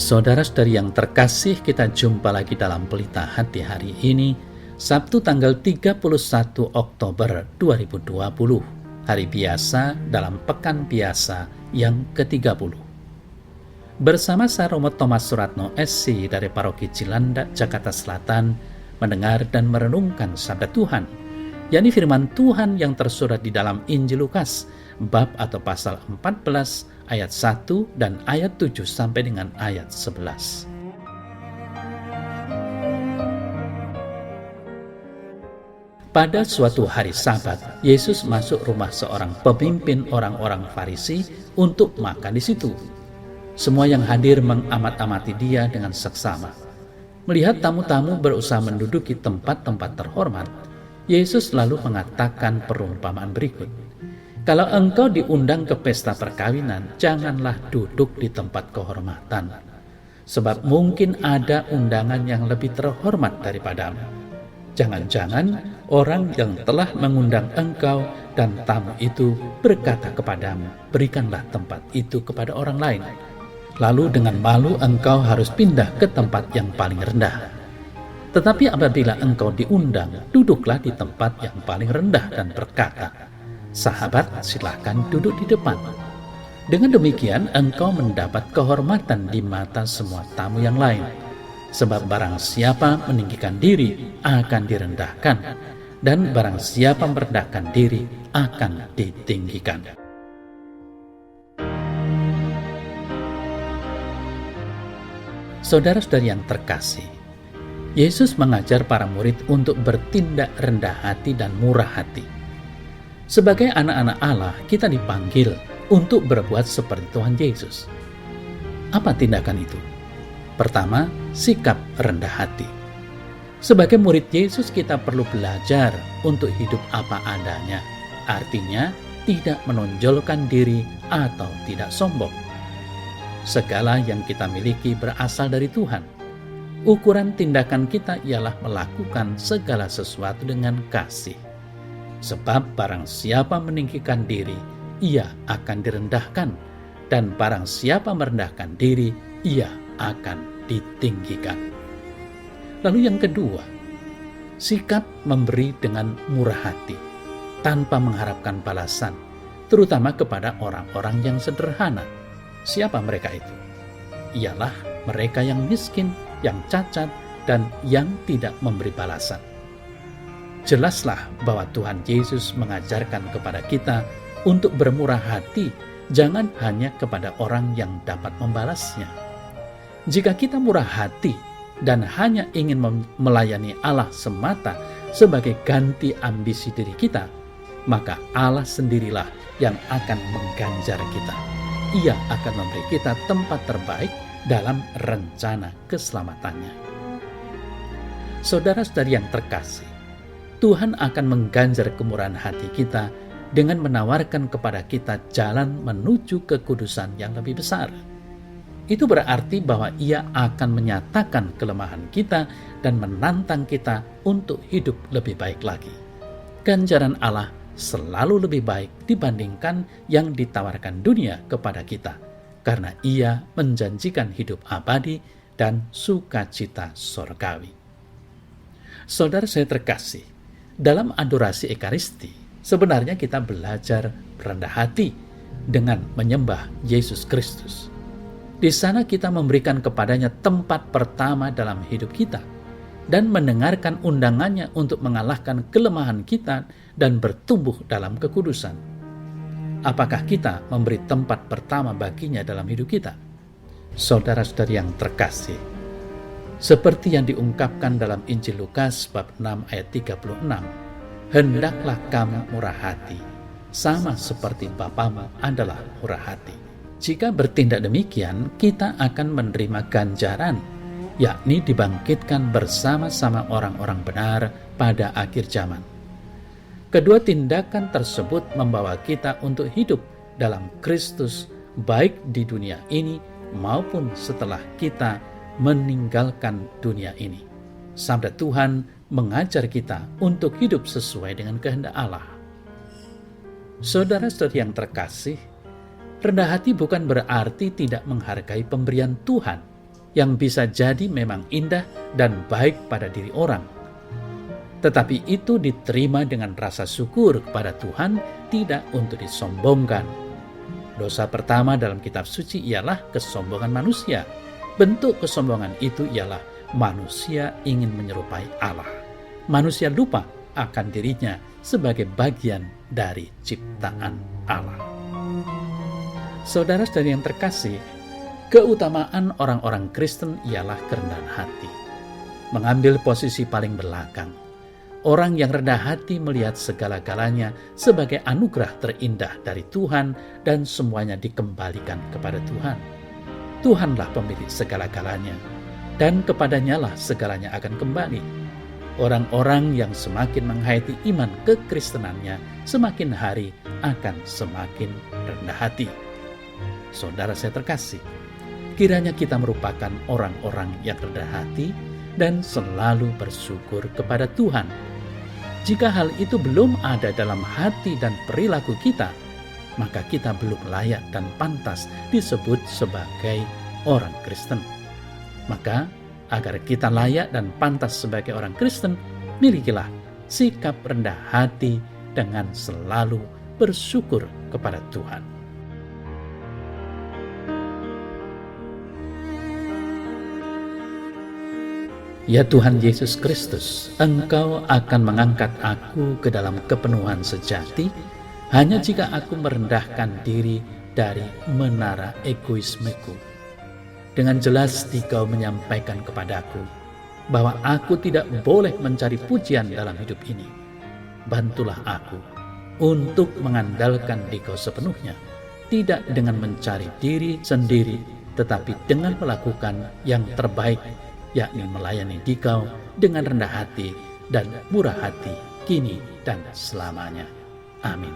Saudara-saudari yang terkasih, kita jumpa lagi dalam Pelita Hati hari ini, Sabtu tanggal 31 Oktober 2020, hari biasa dalam Pekan Biasa yang ke-30. Bersama saya Romo Thomas Suratno SC dari Paroki Cilandak, Jakarta Selatan, mendengar dan merenungkan sabda Tuhan, yakni firman Tuhan yang tersurat di dalam Injil Lukas, bab atau pasal 14, ayat 1 dan ayat 7 sampai dengan ayat 11. Pada suatu hari Sabat, Yesus masuk rumah seorang pemimpin orang-orang Farisi untuk makan di situ. Semua yang hadir mengamat-amati dia dengan seksama. Melihat tamu-tamu berusaha menduduki tempat-tempat terhormat, Yesus lalu mengatakan perumpamaan berikut. Kalau engkau diundang ke pesta perkawinan, janganlah duduk di tempat kehormatan, sebab mungkin ada undangan yang lebih terhormat daripadamu. Jangan-jangan orang yang telah mengundang engkau dan tamu itu berkata kepadamu, berikanlah tempat itu kepada orang lain. Lalu dengan malu engkau harus pindah ke tempat yang paling rendah. Tetapi apabila engkau diundang, duduklah di tempat yang paling rendah dan berkata, sahabat, silakan duduk di depan. Dengan demikian, engkau mendapat kehormatan di mata semua tamu yang lain. Sebab barang siapa meninggikan diri akan direndahkan, dan barang siapa merendahkan diri akan ditinggikan. Saudara-saudari yang terkasih, Yesus mengajar para murid untuk bertindak rendah hati dan murah hati. Sebagai anak-anak Allah, kita dipanggil untuk berbuat seperti Tuhan Yesus. Apa tindakan itu? Pertama, sikap rendah hati. Sebagai murid Yesus, kita perlu belajar untuk hidup apa adanya. Artinya, tidak menonjolkan diri atau tidak sombong. Segala yang kita miliki berasal dari Tuhan. Ukuran tindakan kita ialah melakukan segala sesuatu dengan kasih. Sebab barang siapa meninggikan diri, ia akan direndahkan, dan barang siapa merendahkan diri, ia akan ditinggikan. Lalu yang kedua, sikap memberi dengan murah hati, tanpa mengharapkan balasan, terutama kepada orang-orang yang sederhana. Siapa mereka itu? Ialah mereka yang miskin, yang cacat, dan yang tidak memberi balasan. Jelaslah bahwa Tuhan Yesus mengajarkan kepada kita untuk bermurah hati, jangan hanya kepada orang yang dapat membalasnya. Jika kita murah hati dan hanya ingin melayani Allah semata sebagai ganti ambisi diri kita, maka Allah sendirilah yang akan mengganjar kita. Ia akan memberi kita tempat terbaik dalam rencana keselamatannya. Saudara-saudari yang terkasih, Tuhan akan mengganjar kemurahan hati kita dengan menawarkan kepada kita jalan menuju kekudusan yang lebih besar. Itu berarti bahwa Ia akan menyatakan kelemahan kita dan menantang kita untuk hidup lebih baik lagi. Ganjaran Allah selalu lebih baik dibandingkan yang ditawarkan dunia kepada kita, karena Ia menjanjikan hidup abadi dan sukacita sorgawi. Saudara saya terkasih, dalam adorasi Ekaristi, sebenarnya kita belajar rendah hati dengan menyembah Yesus Kristus. Di sana kita memberikan kepadanya tempat pertama dalam hidup kita dan mendengarkan undangannya untuk mengalahkan kelemahan kita dan bertumbuh dalam kekudusan. Apakah kita memberi tempat pertama baginya dalam hidup kita? Saudara-saudari yang terkasih, seperti yang diungkapkan dalam Injil Lukas bab 6 ayat 36, hendaklah kamu murah hati, sama seperti Bapamu adalah murah hati. Jika bertindak demikian, kita akan menerima ganjaran, yakni dibangkitkan bersama-sama orang-orang benar pada akhir zaman. Kedua tindakan tersebut membawa kita untuk hidup dalam Kristus, baik di dunia ini maupun setelah kita meninggalkan dunia ini. Sabda Tuhan mengajar kita untuk hidup sesuai dengan kehendak Allah. Saudara-saudari yang terkasih, rendah hati bukan berarti tidak menghargai pemberian Tuhan. yang bisa jadi memang indah dan baik pada diri orang. Tetapi itu diterima dengan rasa syukur kepada Tuhan, tidak untuk disombongkan. Dosa pertama dalam kitab suci ialah kesombongan manusia. Bentuk kesombongan itu ialah manusia ingin menyerupai Allah. Manusia lupa akan dirinya sebagai bagian dari ciptaan Allah. Saudara-saudari yang terkasih, keutamaan orang-orang Kristen ialah kerendahan hati, mengambil posisi paling belakang. Orang yang rendah hati melihat segala-galanya sebagai anugerah terindah dari Tuhan dan semuanya dikembalikan kepada Tuhan. Tuhanlah pemilik segala-galanya, dan kepadanyalah segalanya akan kembali. Orang-orang yang semakin menghayati iman kekristenannya semakin hari akan semakin rendah hati. Saudara saya terkasih, kiranya kita merupakan orang-orang yang rendah hati dan selalu bersyukur kepada Tuhan. Jika hal itu belum ada dalam hati dan perilaku kita, maka kita belum layak dan pantas disebut sebagai orang Kristen. Maka, agar kita layak dan pantas sebagai orang Kristen, milikilah sikap rendah hati dengan selalu bersyukur kepada Tuhan. Ya Tuhan Yesus Kristus, Engkau akan mengangkat aku ke dalam kepenuhan sejati hanya jika aku merendahkan diri dari menara egoismeku. Dengan jelas Engkau menyampaikan kepadaku bahwa aku tidak boleh mencari pujian dalam hidup ini. Bantulah aku untuk mengandalkan Engkau sepenuhnya, tidak dengan mencari diri sendiri, tetapi dengan melakukan yang terbaik, yakni melayani Dikau dengan rendah hati dan murah hati kini dan selamanya. Amin.